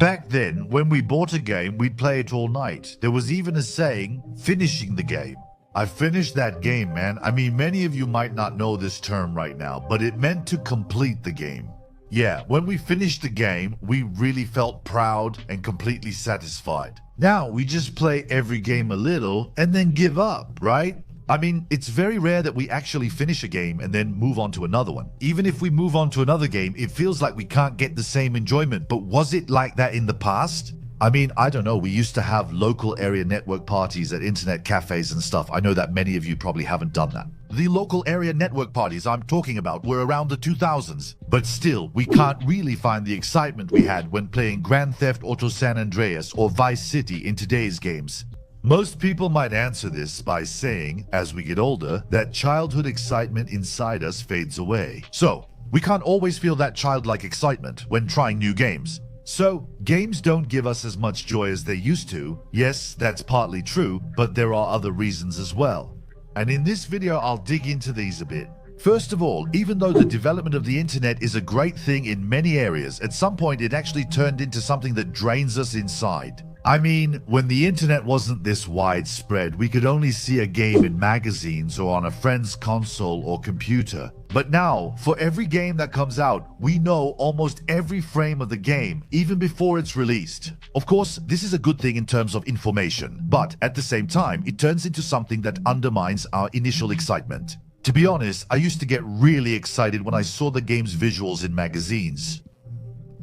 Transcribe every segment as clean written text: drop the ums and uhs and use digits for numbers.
Back then, when we bought a game, we'd play it all night. There was even a saying, finishing the game. I finished that game, man. I mean, many of you might not know this term right now, but it meant to complete the game. Yeah, when we finished the game, we really felt proud and completely satisfied. Now, we just play every game a little and then give up, right? I mean, it's very rare that we actually finish a game and then move on to another one. Even if we move on to another game, it feels like we can't get the same enjoyment. But was it like that in the past? I mean, I don't know. We used to have local area network parties at internet cafes and stuff. I know that many of you probably haven't done that. The local area network parties I'm talking about were around the 2000s. But still, we can't really find the excitement we had when playing Grand Theft Auto San Andreas or Vice City in today's games. Most people might answer this by saying, as we get older, that childhood excitement inside us fades away. So, we can't always feel that childlike excitement when trying new games. So, games don't give us as much joy as they used to. Yes, that's partly true, but there are other reasons as well. And in this video, I'll dig into these a bit. First of all, even though the development of the internet is a great thing in many areas, at some point it actually turned into something that drains us inside. I mean, when the internet wasn't this widespread, we could only see a game in magazines or on a friend's console or computer. But now, for every game that comes out, we know almost every frame of the game, even before it's released. Of course, this is a good thing in terms of information, but at the same time, it turns into something that undermines our initial excitement. To be honest, I used to get really excited when I saw the game's visuals in magazines.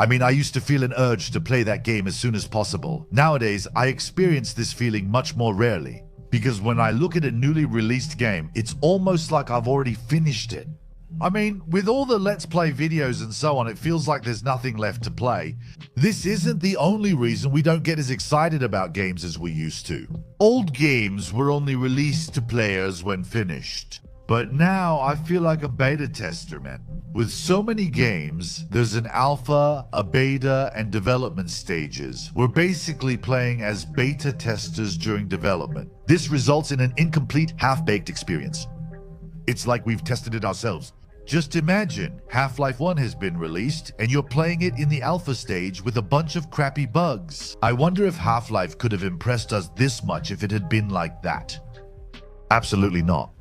I mean, I used to feel an urge to play that game as soon as possible. Nowadays, I experience this feeling much more rarely, because when I look at a newly released game, it's almost like I've already finished it. I mean, with all the Let's Play videos and so on, it feels like there's nothing left to play. This isn't the only reason we don't get as excited about games as we used to. Old games were only released to players when finished. But now I feel like a beta tester, man. With so many games, there's an alpha, a beta, and development stages. We're basically playing as beta testers during development. This results in an incomplete, half-baked experience. It's like we've tested it ourselves. Just imagine, Half-Life 1 has been released, and you're playing it in the alpha stage with a bunch of crappy bugs. I wonder if Half-Life could have impressed us this much if it had been like that. Absolutely not.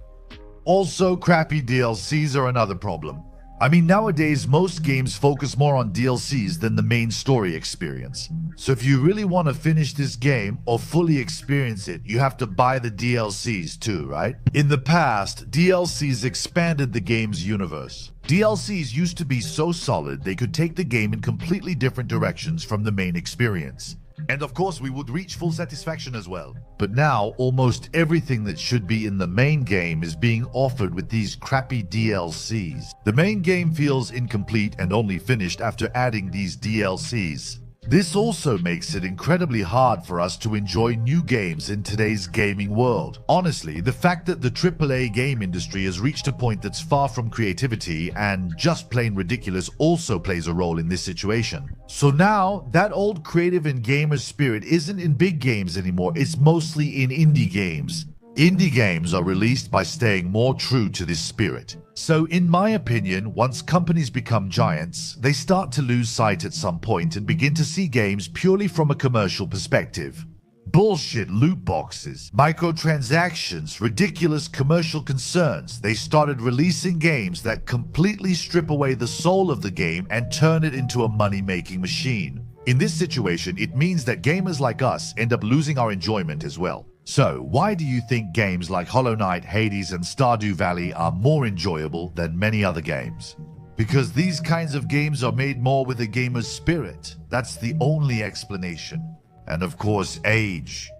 Also, crappy DLCs are another problem. I mean, nowadays, most games focus more on DLCs than the main story experience. So if you really want to finish this game or fully experience it, you have to buy the DLCs too, right? In the past, DLCs expanded the game's universe. DLCs used to be so solid they could take the game in completely different directions from the main experience. And of course, we would reach full satisfaction as well. But now, almost everything that should be in the main game is being offered with these crappy DLCs. The main game feels incomplete and only finished after adding these DLCs. This also makes it incredibly hard for us to enjoy new games in today's gaming world. Honestly, the fact that the AAA game industry has reached a point that's far from creativity and just plain ridiculous also plays a role in this situation. So now, that old creative and gamer spirit isn't in big games anymore, it's mostly in indie games. Indie games are released by staying more true to this spirit. So in my opinion, once companies become giants, they start to lose sight at some point and begin to see games purely from a commercial perspective. Bullshit loot boxes, microtransactions, ridiculous commercial concerns. They started releasing games that completely strip away the soul of the game and turn it into a money-making machine. In this situation, it means that gamers like us end up losing our enjoyment as well. So, why do you think games like Hollow Knight, Hades, and Stardew Valley are more enjoyable than many other games? Because these kinds of games are made more with a gamer's spirit. That's the only explanation. And of course, age.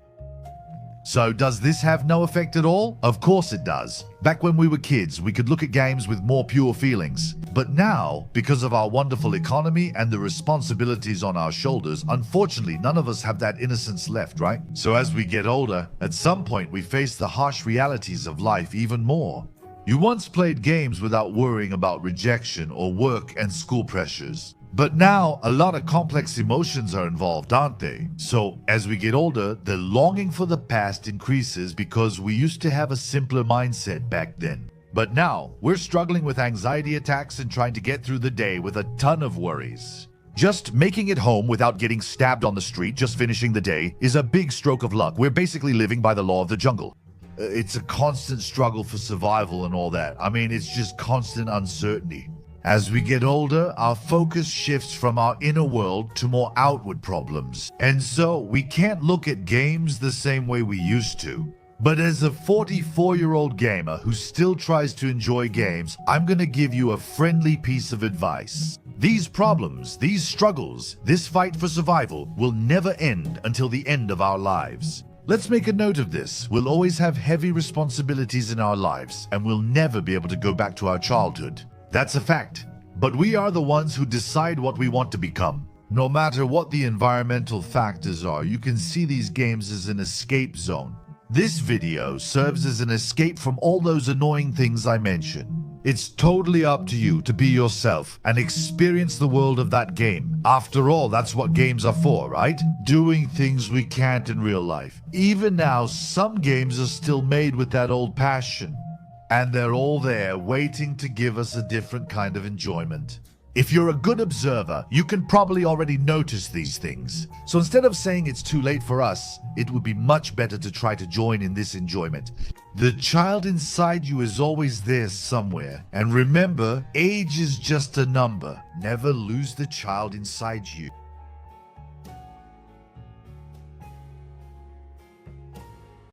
So does this have no effect at all? Of course it does. Back when we were kids, we could look at games with more pure feelings. But now, because of our wonderful economy and the responsibilities on our shoulders, unfortunately none of us have that innocence left, right? So as we get older, at some point we face the harsh realities of life even more. You once played games without worrying about rejection or work and school pressures. But now, a lot of complex emotions are involved, aren't they? So, as we get older, the longing for the past increases because we used to have a simpler mindset back then. But now, we're struggling with anxiety attacks and trying to get through the day with a ton of worries. Just making it home without getting stabbed on the street, just finishing the day, is a big stroke of luck. We're basically living by the law of the jungle. It's a constant struggle for survival and all that. I mean, it's just constant uncertainty. As we get older, our focus shifts from our inner world to more outward problems. And so we can't look at games the same way we used to. But as a 44-year-old gamer who still tries to enjoy games, I'm gonna give you a friendly piece of advice. These problems, these struggles, this fight for survival will never end until the end of our lives. Let's make a note of this. We'll always have heavy responsibilities in our lives, and we'll never be able to go back to our childhood. That's a fact. But we are the ones who decide what we want to become. No matter what the environmental factors are, you can see these games as an escape zone. This video serves as an escape from all those annoying things I mentioned. It's totally up to you to be yourself and experience the world of that game. After all, that's what games are for, right? Doing things we can't in real life. Even now, some games are still made with that old passion. And they're all there waiting to give us a different kind of enjoyment. If you're a good observer, you can probably already notice these things. So instead of saying it's too late for us, it would be much better to try to join in this enjoyment. The child inside you is always there somewhere. And remember, age is just a number. Never lose the child inside you.